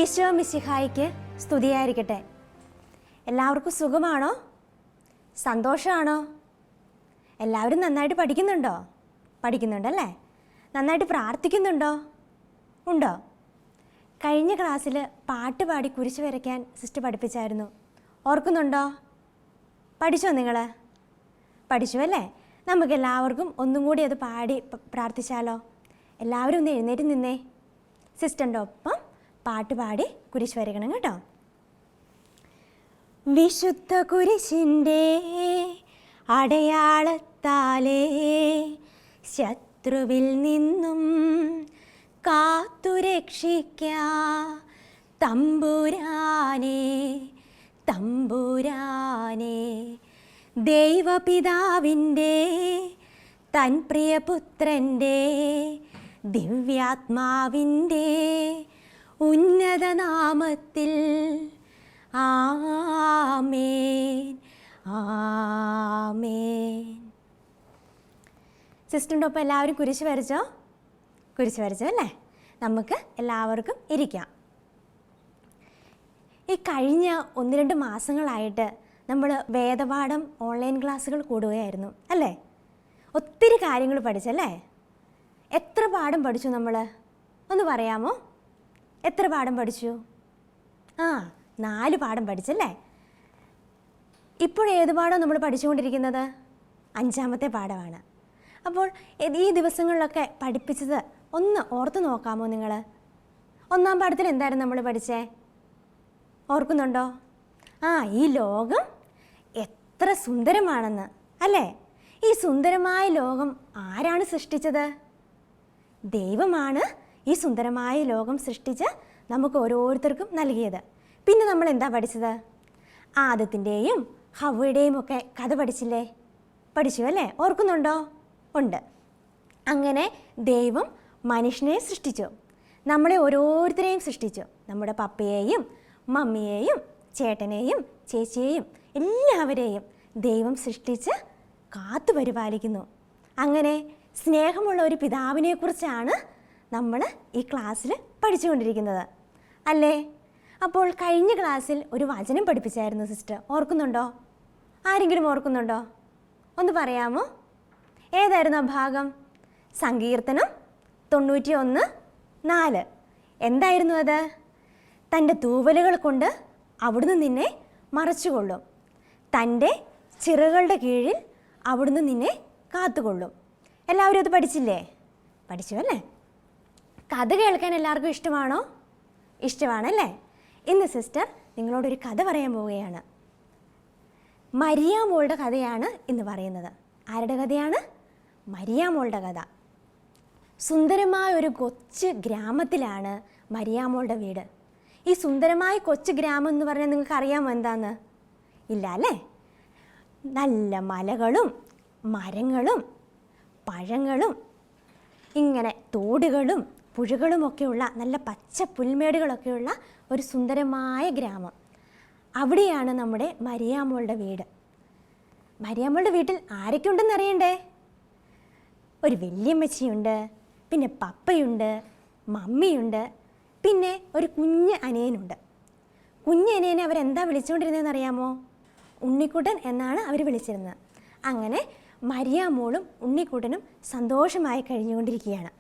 ഈശോ മിശിഹായിക്ക് സ്തുതിയായിരിക്കട്ടെ. എല്ലാവർക്കും സുഖമാണോ? സന്തോഷമാണോ? എല്ലാവരും നന്നായിട്ട് പഠിക്കുന്നുണ്ടോ? പഠിക്കുന്നുണ്ടല്ലേ? നന്നായിട്ട് പ്രാർത്ഥിക്കുന്നുണ്ടോ? ഉണ്ടോ? കഴിഞ്ഞ ക്ലാസ്സിൽ പാട്ട് പാടി കുരിശ് വരയ്ക്കാൻ സിസ്റ്റർ പഠിപ്പിച്ചായിരുന്നു. ഓർക്കുന്നുണ്ടോ? പഠിച്ചോ നിങ്ങൾ? പഠിച്ചു അല്ലേ? നമുക്കെല്ലാവർക്കും ഒന്നും കൂടി അത് പാടി പ്രാർത്ഥിച്ചാലോ? എല്ലാവരും ഒന്ന് എഴുന്നേറ്റ് നിന്നേ. സിസ്റ്ററിൻ്റെ ഒപ്പം പാട്ട് പാടി കുരിശ് വരയ്ക്കണം കേട്ടോ. വിശുദ്ധ കുരിശിൻ്റെ അടയാളത്താലേ ശത്രുവിൽ നിന്നും കാത്തുരക്ഷിക്കാ തമ്പുരാനെ തമ്പുരാനെ. ദൈവപിതാവിൻ്റെ തൻ പ്രിയപുത്രൻ്റെ ദിവ്യാത്മാവിൻ്റെ ഉന്നത നാമത്തിൽ ആമേൻ ആമേൻ. സിസ്റ്ററിൻ്റെ ഒപ്പം എല്ലാവരും കുരിശ് വരച്ചോ? കുരിശ് വരച്ചോ അല്ലേ? നമുക്ക് എല്ലാവർക്കും ഇരിക്കാം. ഈ കഴിഞ്ഞ 1-2 മാസങ്ങളായിട്ട് നമ്മൾ വേദപാഠം ഓൺലൈൻ ക്ലാസ്സുകൾ കൂടുകയായിരുന്നു അല്ലേ? ഒത്തിരി കാര്യങ്ങൾ പഠിച്ചല്ലേ? എത്ര പാഠം പഠിച്ചു നമ്മൾ? ഒന്ന് പറയാമോ? എത്ര പാഠം പഠിച്ചു? 4 പാഠം പഠിച്ചല്ലേ? ഇപ്പോഴേത് പാഠം നമ്മൾ പഠിച്ചുകൊണ്ടിരിക്കുന്നത്? 5ാമത്തെ പാഠമാണ്. അപ്പോൾ ഈ ദിവസങ്ങളിലൊക്കെ പഠിപ്പിച്ചത് ഒന്ന് ഓർത്ത് നോക്കാമോ നിങ്ങൾ? 1-ാം പാഠത്തിൽ എന്തായിരുന്നു നമ്മൾ പഠിച്ചേ? ഓർക്കുന്നുണ്ടോ? ഈ ലോകം എത്ര സുന്ദരമാണെന്ന് അല്ലേ? ഈ സുന്ദരമായ ലോകം ആരാണ് സൃഷ്ടിച്ചത്? ദൈവമാണ് ഈ സുന്ദരമായ ലോകം സൃഷ്ടിച്ച് നമുക്ക് ഓരോരുത്തർക്കും നൽകിയത്. പിന്നെ നമ്മൾ എന്താ പഠിച്ചത്? ആദത്തിൻ്റെയും ഹവ്വയുടെയും ഒക്കെ കഥ പഠിച്ചില്ലേ? പഠിച്ചു അല്ലേ? ഓർക്കുന്നുണ്ടോ? ഉണ്ട്. അങ്ങനെ ദൈവം മനുഷ്യനെ സൃഷ്ടിച്ചു, നമ്മളെ ഓരോരുത്തരെയും സൃഷ്ടിച്ചു. നമ്മുടെ പപ്പയെയും മമ്മിയെയും ചേട്ടനെയും ചേച്ചിയെയും എല്ലാവരെയും ദൈവം സൃഷ്ടിച്ച് കാത്തു പരിപാലിക്കുന്നു. അങ്ങനെ സ്നേഹമുള്ള ഒരു പിതാവിനെക്കുറിച്ചാണ് നമ്മൾ ഈ ക്ലാസ്സിൽ പഠിച്ചുകൊണ്ടിരിക്കുന്നത് അല്ലേ? അപ്പോൾ കഴിഞ്ഞ ക്ലാസ്സിൽ ഒരു വചനം പഠിപ്പിച്ചായിരുന്നു സിസ്റ്റർ. ഓർക്കുന്നുണ്ടോ? ആരെങ്കിലും ഓർക്കുന്നുണ്ടോ? ഒന്ന് പറയാമോ? ഏതായിരുന്നു ആ ഭാഗം? സങ്കീർത്തനം 91:4. എന്തായിരുന്നു അത്? തൻ്റെ തൂവലുകൾ കൊണ്ട് അവിടുന്ന് നിന്നെ മറച്ചുകൊള്ളും, തൻ്റെ ചിറകുകളുടെ കീഴിൽ അവിടുന്ന് നിന്നെ കാത്തുകൊള്ളും. എല്ലാവരും അത് പഠിച്ചില്ലേ? പഠിച്ചു അല്ലേ? കഥ കേൾക്കാൻ എല്ലാവർക്കും ഇഷ്ടമാണോ? ഇഷ്ടമാണല്ലേ? ഇന്ന് സിസ്റ്റർ നിങ്ങളോടൊരു കഥ പറയാൻ പോവുകയാണ്. മരിയാമോളുടെ കഥയാണ് ഇന്ന് പറയുന്നത്. ആരുടെ കഥയാണ്? മരിയാമോളുടെ കഥ. സുന്ദരമായ ഒരു കൊച്ചു ഗ്രാമത്തിലാണ് മരിയാമോളുടെ വീട്. ഈ സുന്ദരമായ കൊച്ചു ഗ്രാമം എന്ന് പറഞ്ഞാൽ നിങ്ങൾക്ക് അറിയാമോ എന്താന്ന്? ഇല്ല അല്ലേ? നല്ല മലകളും മരങ്ങളും പഴങ്ങളും ഇങ്ങനെ തോടുകളും പുഴകളുമൊക്കെയുള്ള നല്ല പച്ച പുൽമേടുകളൊക്കെയുള്ള ഒരു സുന്ദരമായ ഗ്രാമം. അവിടെയാണ് നമ്മുടെ മരിയാമോളുടെ വീട്. മരിയാമോളുടെ വീട്ടിൽ ആരൊക്കെ ഉണ്ടെന്ന് അറിയണ്ടേ? ഒരു വല്യമ്മച്ചിയുണ്ട്, പിന്നെ പപ്പയുണ്ട്, മമ്മിയുണ്ട്, പിന്നെ ഒരു കുഞ്ഞ് അനിയനുണ്ട്. കുഞ്ഞനിയനെ അവരെന്താ വിളിച്ചുകൊണ്ടിരുന്നതെന്ന് അറിയാമോ? ഉണ്ണിക്കുട്ടൻ എന്നാണ് അവർ വിളിച്ചിരുന്നത്. അങ്ങനെ മരിയാമോളും ഉണ്ണിക്കുട്ടനും സന്തോഷമായി കഴിഞ്ഞുകൊണ്ടിരിക്കുകയാണ്.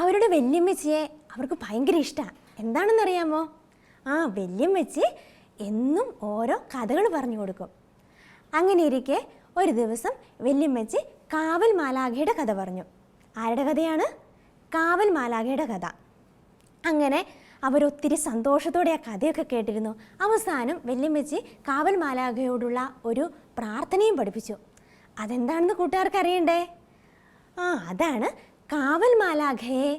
അവരുടെ വല്യമ്മച്ചിയെ അവർക്ക് ഭയങ്കര ഇഷ്ടമാണ്. എന്താണെന്നറിയാമോ? വല്യമ്മച്ചി എന്നും ഓരോ കഥകൾ പറഞ്ഞു കൊടുക്കും. അങ്ങനെ ഇരിക്കെ ഒരു ദിവസം വല്യമ്മച്ചി കാവൽ മാലാഖയുടെ കഥ പറഞ്ഞു. ആരുടെ കഥയാണ്? കാവൽ മാലാഖയുടെ കഥ. അങ്ങനെ അവരൊത്തിരി സന്തോഷത്തോടെ ആ കഥയൊക്കെ കേട്ടിരുന്നു. അവസാനം വല്യമ്മച്ചി കാവൽ മാലാഖയോടുള്ള ഒരു പ്രാർത്ഥനയും പഠിപ്പിച്ചു. അതെന്താണെന്ന് കൂട്ടുകാർക്ക് അറിയണ്ടേ? അതാണ് കാവൽ മാലാഖയെ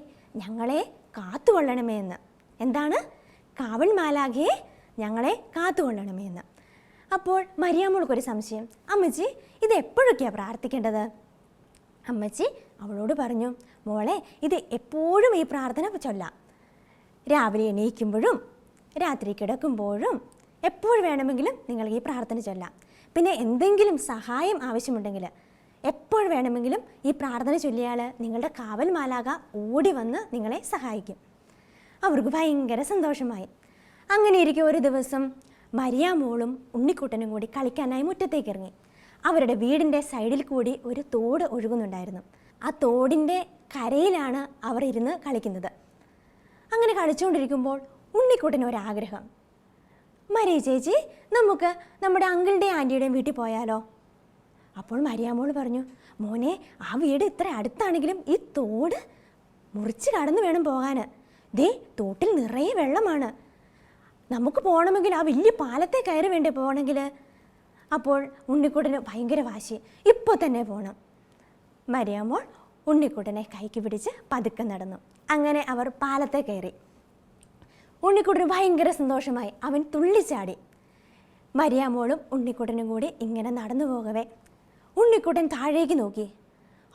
ഞങ്ങളെ കാത്തുകൊള്ളണമേ എന്ന്. എന്താണ്? കാവൽ മാലാഖയെ ഞങ്ങളെ കാത്തുകൊള്ളണമേ എന്ന്. അപ്പോൾ മരിയാമോൾക്കൊരു സംശയം. അമ്മച്ചി, ഇത് എപ്പോഴൊക്കെയാണ് പ്രാർത്ഥിക്കേണ്ടത്? അമ്മച്ചി അവളോട് പറഞ്ഞു, മോളെ, ഇത് എപ്പോഴും ഈ പ്രാർത്ഥന ചൊല്ലാം. രാവിലെ എണീക്കുമ്പോഴും രാത്രി കിടക്കുമ്പോഴും എപ്പോൾ വേണമെങ്കിലും നിങ്ങൾ ഈ പ്രാർത്ഥന ചൊല്ലാം. പിന്നെ എന്തെങ്കിലും സഹായം ആവശ്യമുണ്ടെങ്കിൽ എപ്പോൾ വേണമെങ്കിലും ഈ പ്രാർത്ഥന ചൊല്ലിയാൽ നിങ്ങളുടെ കാവൽ മാലാഖ ഓടി വന്ന് നിങ്ങളെ സഹായിക്കും. അവർക്ക് ഭയങ്കര സന്തോഷമായി. അങ്ങനെ ഇരിക്കെ ഒരു ദിവസം മരിയാമോളും ഉണ്ണിക്കുട്ടനും കൂടി കളിക്കാനായി മുറ്റത്തേക്ക് ഇറങ്ങി. അവരുടെ വീടിൻ്റെ സൈഡിൽ കൂടി ഒരു തോട് ഒഴുകുന്നുണ്ടായിരുന്നു. ആ തോടിൻ്റെ കരയിലാണ് അവർ ഇരുന്ന് കളിക്കുന്നത്. അങ്ങനെ കളിച്ചുകൊണ്ടിരിക്കുമ്പോൾ ഉണ്ണിക്കുട്ടന് ഒരാഗ്രഹം, മരിയ ചേച്ചി, നമുക്ക് നമ്മുടെ അങ്കിളുടെയും ആൻറ്റിയുടെയും വീട്ടിൽ പോയാലോ? അപ്പോൾ മരിയാമോൾ പറഞ്ഞു, മോനെ, ആ വീട് ഇത്ര അടുത്താണെങ്കിലും ഈ തോട് മുറിച്ച് കടന്നു വേണം പോകാൻ. ദേ, തോട്ടിൽ നിറയെ വെള്ളമാണ്. നമുക്ക് പോകണമെങ്കിൽ ആ വലിയ പാലത്തെ കയറി വേണ്ടേ പോകണമെങ്കിൽ? അപ്പോൾ ഉണ്ണിക്കുട്ടന് ഭയങ്കര വാശി, ഇപ്പോൾ തന്നെ പോകണം. മരിയാമോൾ ഉണ്ണിക്കുട്ടനെ കൈക്ക് പിടിച്ച് പതുക്കെ നടന്നു. അങ്ങനെ അവർ പാലത്തെ കയറി. ഉണ്ണിക്കുട്ടന് ഭയങ്കര സന്തോഷമായി. അവൻ തുള്ളിച്ചാടി. മരിയാമോളും ഉണ്ണിക്കുട്ടനും കൂടി ഇങ്ങനെ നടന്നു പോകവേ ഉണ്ണിക്കുട്ടൻ താഴേക്ക് നോക്കി.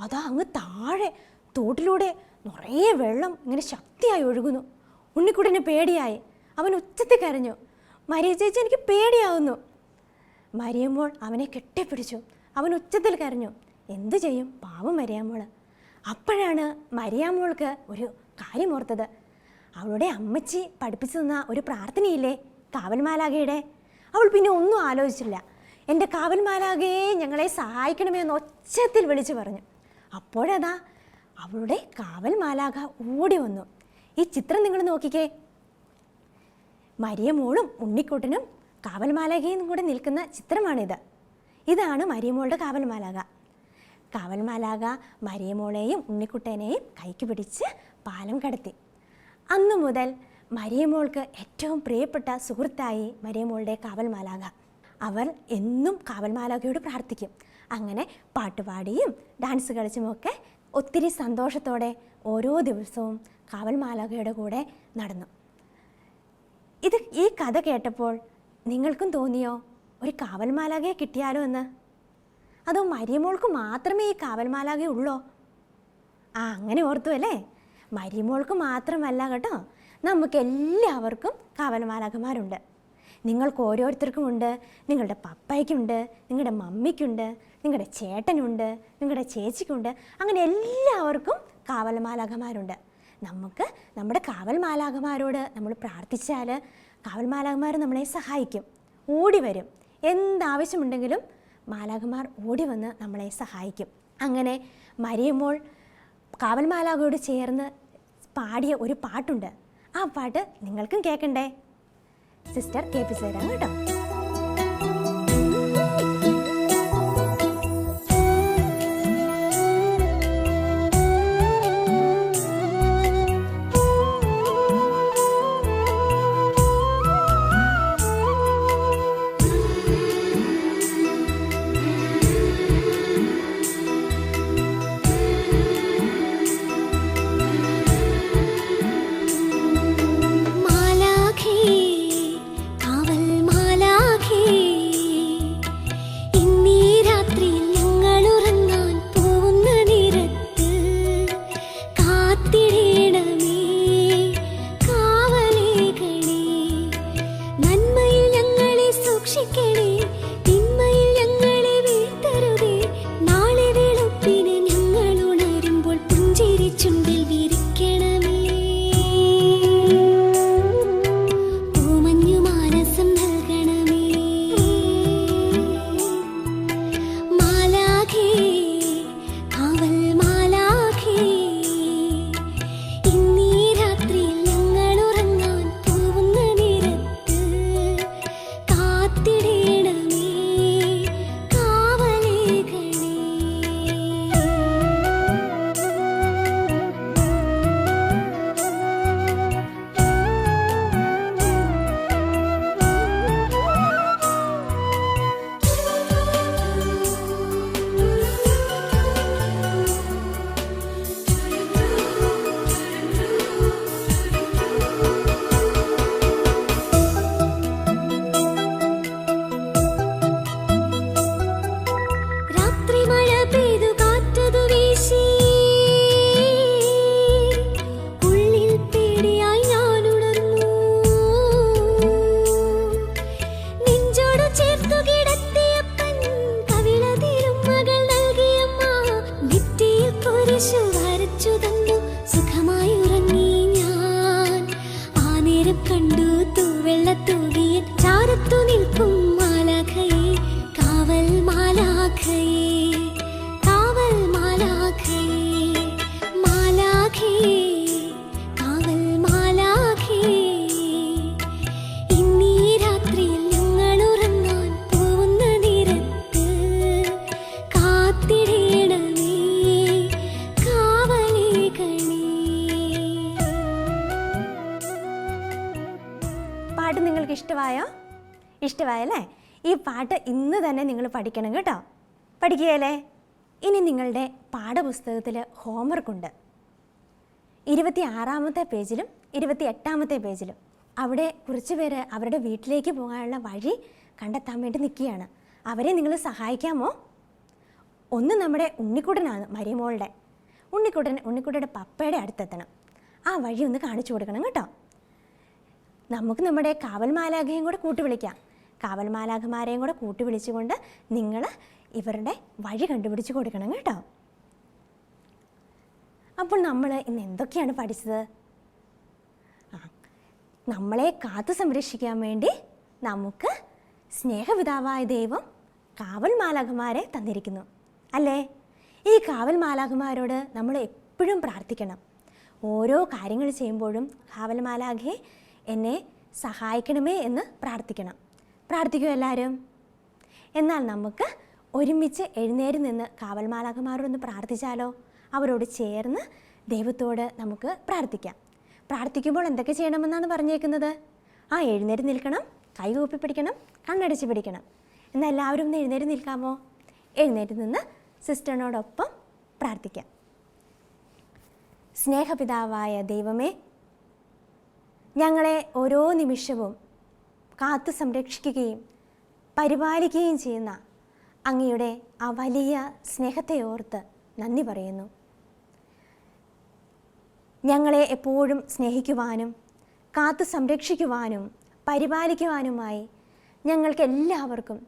അതാ അങ്ങ് താഴെ തോട്ടിലൂടെ നിറയെ വെള്ളം ഇങ്ങനെ ശക്തിയായി ഒഴുകുന്നു. ഉണ്ണിക്കുട്ടന് പേടിയായി. അവൻ ഉച്ചത്തിൽ കരഞ്ഞു, മരിയ ചേച്ചി, എനിക്ക് പേടിയാവുന്നു. മരിയമ്മോൾ അവനെ കെട്ടിപ്പിടിച്ചു. അവൻ ഉച്ചത്തിൽ കരഞ്ഞു. എന്തു ചെയ്യും, പാവം മരിയാമ്മോൾ. അപ്പോഴാണ് മരിയാമ്മോൾക്ക് ഒരു കാര്യം ഓർത്തത്. അവളുടെ അമ്മച്ചി പഠിപ്പിച്ചു തന്ന ഒരു പ്രാർത്ഥനയില്ലേ, കാവൽമാലാഖയുടെ. അവൾ പിന്നെ ഒന്നും ആലോചിച്ചില്ല. എൻ്റെ കാവൽമാലാഖയെ ഞങ്ങളെ സഹായിക്കണമേ എന്ന് ഒച്ചത്തിൽ വിളിച്ചു പറഞ്ഞു. അപ്പോഴതാ അവളുടെ കാവൽമാലാഖ ഓടി വന്നു. ഈ ചിത്രം നിങ്ങൾ നോക്കിക്കേ. മരിയമോളും ഉണ്ണിക്കുട്ടനും കാവൽമാലാഖയും കൂടെ നിൽക്കുന്ന ചിത്രമാണിത്. ഇതാണ് മരിയമോളുടെ കാവൽമാലാഖ. കാവൽമാലാഖ മരിയമോളെയും ഉണ്ണിക്കുട്ടനെയും കൈക്ക് പിടിച്ച് പാലം കടത്തി. അന്നു മുതൽ മരിയമോൾക്ക് ഏറ്റവും പ്രിയപ്പെട്ട സുഹൃത്തായി മരിയമോളുടെ കാവൽമാലാഖ. അവർ എന്നും കാവൽമാലാഖയോട് പ്രാർത്ഥിക്കും. അങ്ങനെ പാട്ടുപാടിയും ഡാൻസ് കളിച്ചുമൊക്കെ ഒത്തിരി സന്തോഷത്തോടെ ഓരോ ദിവസവും കാവൽമാലാഖയുടെ കൂടെ നടന്നു. ഈ കഥ കേട്ടപ്പോൾ നിങ്ങൾക്കും തോന്നിയോ ഒരു കാവൽമാലാഖയെ കിട്ടിയാലോ എന്ന്? അതോ മരിയമോൾക്ക് മാത്രമേ ഈ കാവൽമാലാഖ ഉള്ളോ? അങ്ങനെ ഓർത്തു അല്ലേ? മരിയമോൾക്ക് മാത്രമല്ല കേട്ടോ, നമുക്കെല്ലാവർക്കും കാവൽമാലാഖമാരുണ്ട്. നിങ്ങൾക്ക് ഓരോരുത്തർക്കും ഉണ്ട്. നിങ്ങളുടെ പപ്പയ്ക്കുണ്ട്, നിങ്ങളുടെ മമ്മിക്കുണ്ട്, നിങ്ങളുടെ ചേട്ടനുണ്ട്, നിങ്ങളുടെ ചേച്ചിക്കുണ്ട്. അങ്ങനെ എല്ലാവർക്കും കാവൽമാലാഖമാരുണ്ട്. നമുക്ക് നമ്മുടെ കാവൽമാലാഖമാരോട് നമ്മൾ പ്രാർത്ഥിച്ചാൽ കാവൽമാലാഖമാർ നമ്മളെ സഹായിക്കും, ഓടി വരും. എന്താവശ്യമുണ്ടെങ്കിലും മാലാഖമാർ ഓടി വന്ന് നമ്മളെ സഹായിക്കും. അങ്ങനെ മരിയമോൾ കാവൽമാലാഖയോട് ചേർന്ന് പാടിയ ഒരു പാട്ടുണ്ട്. ആ പാട്ട് നിങ്ങൾക്കും കേൾക്കണ്ടേ? സിസ്റ്റർ കേൾപ്പിച്ചു തരാം കേട്ടോ. തൂകിയ ചാരത്തു നിൽക്കും മാലാഖയെ, കാവൽ മാലാഖയെ, കാവൽ മാലാഖയെ, മാലാഖയെ, കാവൽ മാലാഖയെ. ഇന്നീ രാത്രിയിൽ ഞങ്ങൾ ഉറങ്ങാൻ പോകുന്ന നേരത്ത് കാത്തിടണമേ, കാവലേകണേ. പാട്ട് നിങ്ങൾക്ക് ഇഷ്ടമായോ? ഇഷ്ടമായല്ലേ? ഈ പാട്ട് ഇന്ന് തന്നെ നിങ്ങൾ പഠിക്കണം കേട്ടോ. പഠിക്കുകയല്ലേ? ഇനി നിങ്ങളുടെ പാഠപുസ്തകത്തിൽ ഹോംവർക്കുണ്ട്. 26-ാമത്തെ പേജിലും 28-ാമത്തെ പേജിലും. അവിടെ കുറച്ച് പേര് അവരുടെ വീട്ടിലേക്ക് പോകാനുള്ള വഴി കണ്ടെത്താൻ വേണ്ടി നിൽക്കുകയാണ്. അവരെ നിങ്ങൾ സഹായിക്കാമോ? ഒന്ന് നമ്മുടെ ഉണ്ണിക്കുട്ടനാണ്, മരിയമോളുടെ ഉണ്ണിക്കുട്ടൻ്റെ പപ്പയുടെ അടുത്തെത്തണം. ആ വഴി ഒന്ന് കാണിച്ചു കൊടുക്കണം കേട്ടോ. നമുക്ക് നമ്മുടെ കാവൽ മാലാഖയും കൂടെ കൂട്ടുവിളിക്കാം. കാവൽ മാലാഖമാരെയും കൂടെ കൂട്ടുവിളിച്ചുകൊണ്ട് നിങ്ങൾ ഇവരുടെ വഴി കണ്ടുപിടിച്ച് കൊടുക്കണം കേട്ടോ. അപ്പോൾ നമ്മൾ ഇന്ന് എന്തൊക്കെയാണ് പഠിച്ചത്? നമ്മളെ കാത്തു സംരക്ഷിക്കാൻ വേണ്ടി നമുക്ക് സ്നേഹപിതാവായ ദൈവം കാവൽ മാലാഖമാരെ തന്നിരിക്കുന്നു അല്ലേ? ഈ കാവൽ മാലാഖമാരോട് നമ്മൾ എപ്പോഴും പ്രാർത്ഥിക്കണം. ഓരോ കാര്യങ്ങൾ ചെയ്യുമ്പോഴും കാവൽ മാലാഖയെ എന്നെ സഹായിക്കണമേ എന്ന് പ്രാർത്ഥിക്കണം. പ്രാർത്ഥിക്കൂ എല്ലാവരും. എന്നാൽ നമുക്ക് ഒരുമിച്ച് എഴുന്നേരി നിന്ന് കാവൽ മാലാഖമാരോടൊന്ന് പ്രാർത്ഥിച്ചാലോ? അവരോട് ചേർന്ന് ദൈവത്തോട് നമുക്ക് പ്രാർത്ഥിക്കാം. പ്രാർത്ഥിക്കുമ്പോൾ എന്തൊക്കെ ചെയ്യണമെന്നാണ് പറഞ്ഞേക്കുന്നത്? എഴുന്നേറ്റ് നിൽക്കണം, കൈകൂപ്പി പിടിക്കണം, കണ്ണടച്ച് പിടിക്കണം. എന്നാൽ എല്ലാവരും ഒന്ന് എഴുന്നേറ്റ് നിൽക്കാമോ? എഴുന്നേറ്റ് നിന്ന് സിസ്റ്ററിനോടൊപ്പം പ്രാർത്ഥിക്കാം. സ്നേഹപിതാവായ ദൈവമേ, ഞങ്ങളെ ഓരോ നിമിഷവും കാത്തു സംരക്ഷിക്കുകയും പരിപാലിക്കുകയും ചെയ്യുന്ന അങ്ങയുടെ ആ വലിയ സ്നേഹത്തെ ഓർത്ത് നന്ദി പറയുന്നു. ഞങ്ങളെ എപ്പോഴും സ്നേഹിക്കുവാനും കാത്തു സംരക്ഷിക്കുവാനും പരിപാലിക്കുവാനുമായി ഞങ്ങൾക്ക് എല്ലാവർക്കും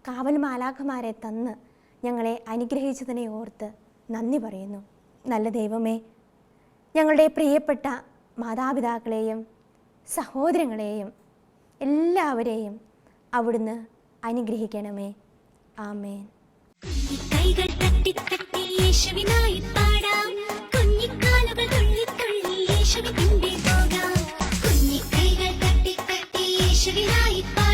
കാവൽ മാലാഖമാരെ തന്ന് ഞങ്ങളെ അനുഗ്രഹിച്ചതിനെ ഓർത്ത് നന്ദി പറയുന്നു. നല്ല ദൈവമേ, ഞങ്ങളുടെ പ്രിയപ്പെട്ട മാതാപിതാക്കളെയും സഹോദരങ്ങളെയും എല്ലാവരെയും അവിടുന്ന് അനുഗ്രഹിക്കണമേ. ആമേൻ. കൈകൾ തട്ടി തട്ടി യേശുവിനായി പാടാം, കുഞ്ഞിക്കാലുകൾ തുള്ളി തുള്ളി യേശുവിന്റെ പോകാം. കുഞ്ഞിക്കൈകൾ തട്ടി തട്ടി യേശുവിനായി പാടാം.